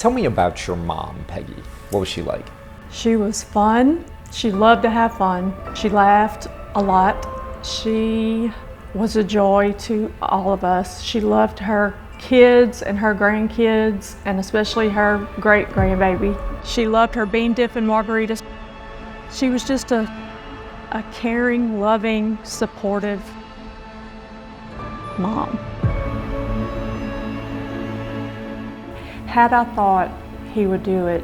Tell me about your mom, Peggy. What was she like? She was fun. She loved to have fun. She laughed a lot. She was a joy to all of us. She loved her kids and her grandkids, and especially her great-grandbaby. She loved her bean dip and margaritas. She was just a caring, loving, supportive mom. Had I thought he would do it,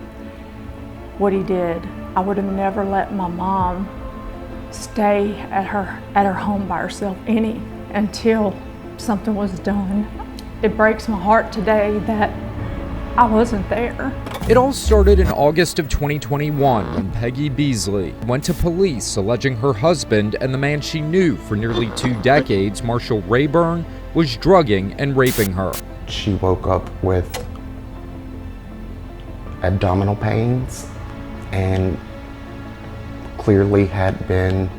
what he did, I would have never let my mom stay at her home by herself until something was done. It breaks my heart today that I wasn't there. It all started in August of 2021 when Peggy Beasley went to police alleging her husband and the man she knew for nearly 2 decades, Marshall Rayburn, was drugging and raping her. She woke up with abdominal pains and clearly had been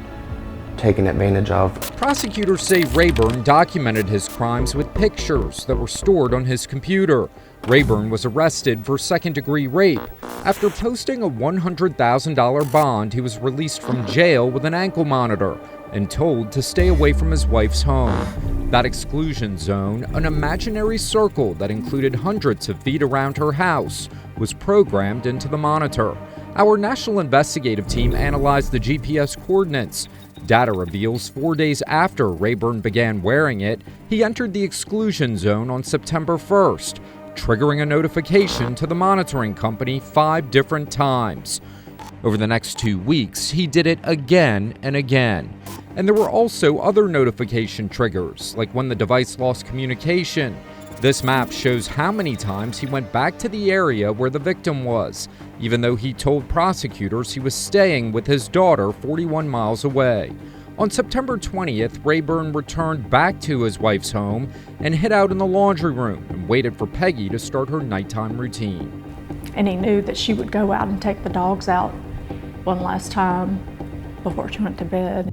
taken advantage of. Prosecutors say Rayburn documented his crimes with pictures that were stored on his computer. Rayburn was arrested for second-degree rape. After posting a $100,000 bond, he was released from jail with an ankle monitor and told to stay away from his wife's home. That exclusion zone, an imaginary circle that included hundreds of feet around her house, was programmed into the monitor. Our national investigative team analyzed the GPS coordinates. Data reveals 4 days after Rayburn began wearing it, he entered the exclusion zone on September 1st, triggering a notification to the monitoring company 5 different times. Over the next 2 weeks, he did it again and again. And there were also other notification triggers, like when the device lost communication. This map shows how many times he went back to the area where the victim was, even though he told prosecutors he was staying with his daughter 41 miles away. On September 20th, Rayburn returned back to his wife's home and hid out in the laundry room and waited for Peggy to start her nighttime routine. And he knew that she would go out and take the dogs out one last time before she went to bed.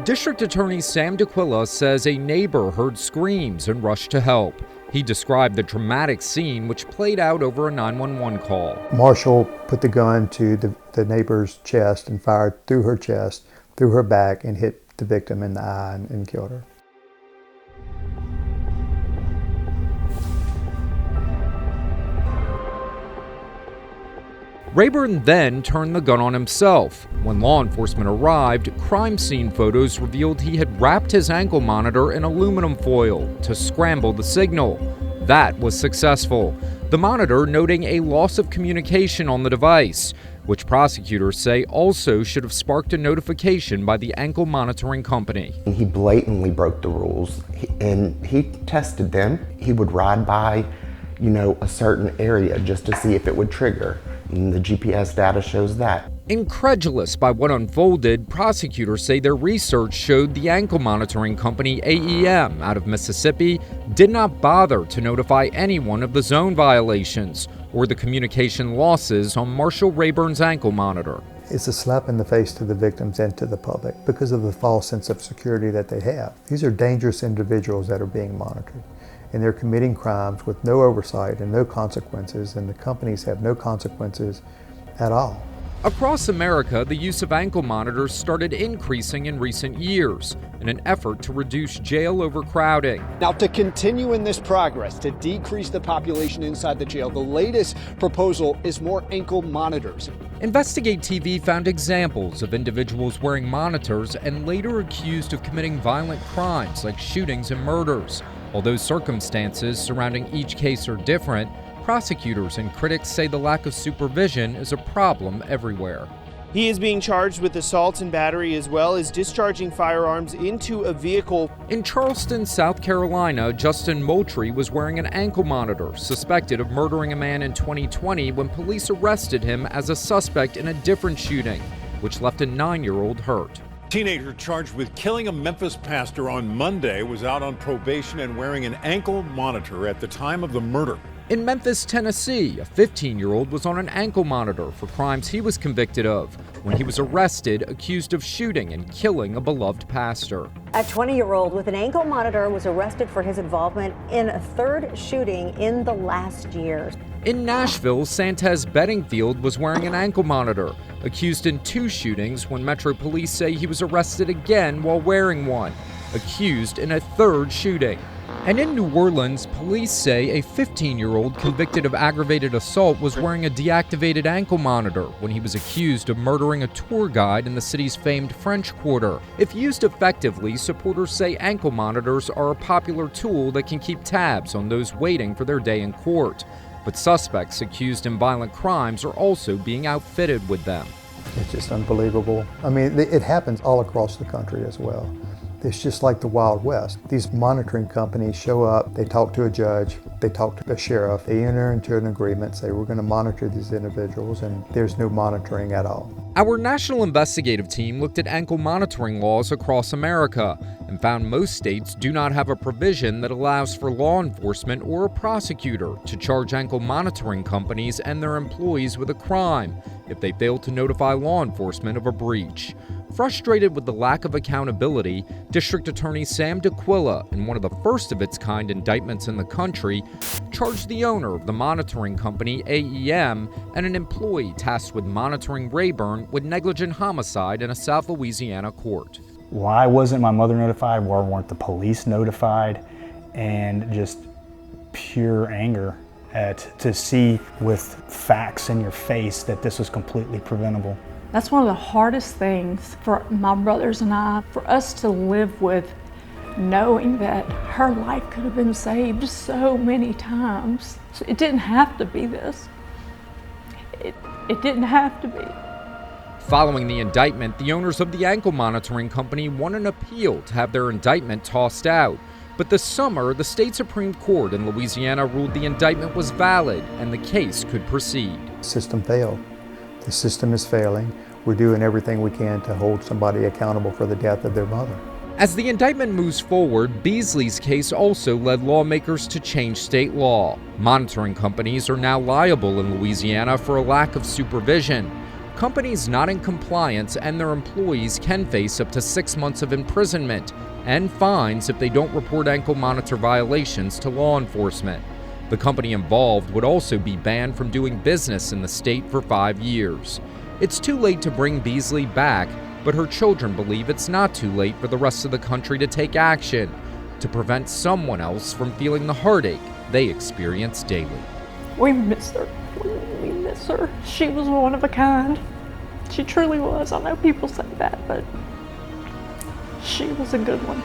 District Attorney Sam DeQuilla says a neighbor heard screams and rushed to help. He described the dramatic scene which played out over a 911 call. Marshall put the gun to the neighbor's chest and fired through her chest, through her back, and hit the victim in the eye and killed her. Rayburn then turned the gun on himself. When law enforcement arrived, crime scene photos revealed he had wrapped his ankle monitor in aluminum foil to scramble the signal. That was successful, the monitor noting a loss of communication on the device, which prosecutors say also should have sparked a notification by the ankle monitoring company. He blatantly broke the rules and he tested them. He would ride by, a certain area just to see if it would trigger. And the GPS data shows that. Incredulous by what unfolded, prosecutors say their research showed the ankle monitoring company AEM out of Mississippi did not bother to notify anyone of the zone violations or the communication losses on Marshall Rayburn's ankle monitor. It's a slap in the face to the victims and to the public because of the false sense of security that they have. These are dangerous individuals that are being monitored, and they're committing crimes with no oversight and no consequences, and the companies have no consequences at all. Across America, the use of ankle monitors started increasing in recent years in an effort to reduce jail overcrowding. Now, to continue in this progress to decrease the population inside the jail, the latest proposal is more ankle monitors. Investigate TV found examples of individuals wearing monitors and later accused of committing violent crimes like shootings and murders. Although circumstances surrounding each case are different, prosecutors and critics say the lack of supervision is a problem everywhere. He is being charged with assault and battery as well as discharging firearms into a vehicle. In Charleston, South Carolina, Justin Moultrie was wearing an ankle monitor, suspected of murdering a man in 2020 when police arrested him as a suspect in a different shooting, which left a 9-year-old hurt. Teenager charged with killing a Memphis pastor on Monday was out on probation and wearing an ankle monitor at the time of the murder. In Memphis, Tennessee, a 15-year-old was on an ankle monitor for crimes he was convicted of when he was arrested, accused of shooting and killing a beloved pastor. A 20-year-old with an ankle monitor was arrested for his involvement in a third shooting in the last year. In Nashville, Santez Bedingfield was wearing an ankle monitor, accused in 2 shootings when Metro Police say he was arrested again while wearing one, accused in a 3rd shooting. And in New Orleans, police say a 15-year-old convicted of aggravated assault was wearing a deactivated ankle monitor when he was accused of murdering a tour guide in the city's famed French Quarter. If used effectively, supporters say ankle monitors are a popular tool that can keep tabs on those waiting for their day in court. But suspects accused in violent crimes are also being outfitted with them. It's just unbelievable. I mean, it happens all across the country as well. It's just like the Wild West. These monitoring companies show up, they talk to a judge, they talk to the sheriff, they enter into an agreement, say we're going to monitor these individuals, and there's no monitoring at all. Our national investigative team looked at ankle monitoring laws across America and found most states do not have a provision that allows for law enforcement or a prosecutor to charge ankle monitoring companies and their employees with a crime if they fail to notify law enforcement of a breach. Frustrated with the lack of accountability, District Attorney Sam DeQuilla, in one of the first of its kind indictments in the country, charged the owner of the monitoring company AEM and an employee tasked with monitoring Rayburn with negligent homicide in a South Louisiana court. Why wasn't my mother notified? Why weren't the police notified? And just pure anger to see with facts in your face that this was completely preventable. That's one of the hardest things for my brothers and I, for us to live with, knowing that her life could have been saved so many times. It didn't have to be this. It didn't have to be. Following the indictment, the owners of the ankle monitoring company won an appeal to have their indictment tossed out. But this summer, the state Supreme Court in Louisiana ruled the indictment was valid and the case could proceed. The system failed. The system is failing. We're doing everything we can to hold somebody accountable for the death of their mother. As the indictment moves forward, Beasley's case also led lawmakers to change state law. Monitoring companies are now liable in Louisiana for a lack of supervision. Companies not in compliance and their employees can face up to 6 months of imprisonment and fines if they don't report ankle monitor violations to law enforcement. The company involved would also be banned from doing business in the state for 5 years. It's too late to bring Beasley back, but her children believe it's not too late for the rest of the country to take action to prevent someone else from feeling the heartache they experience daily. We miss her. We miss her. She was one of a kind. She truly was. I know people say that, but she was a good one.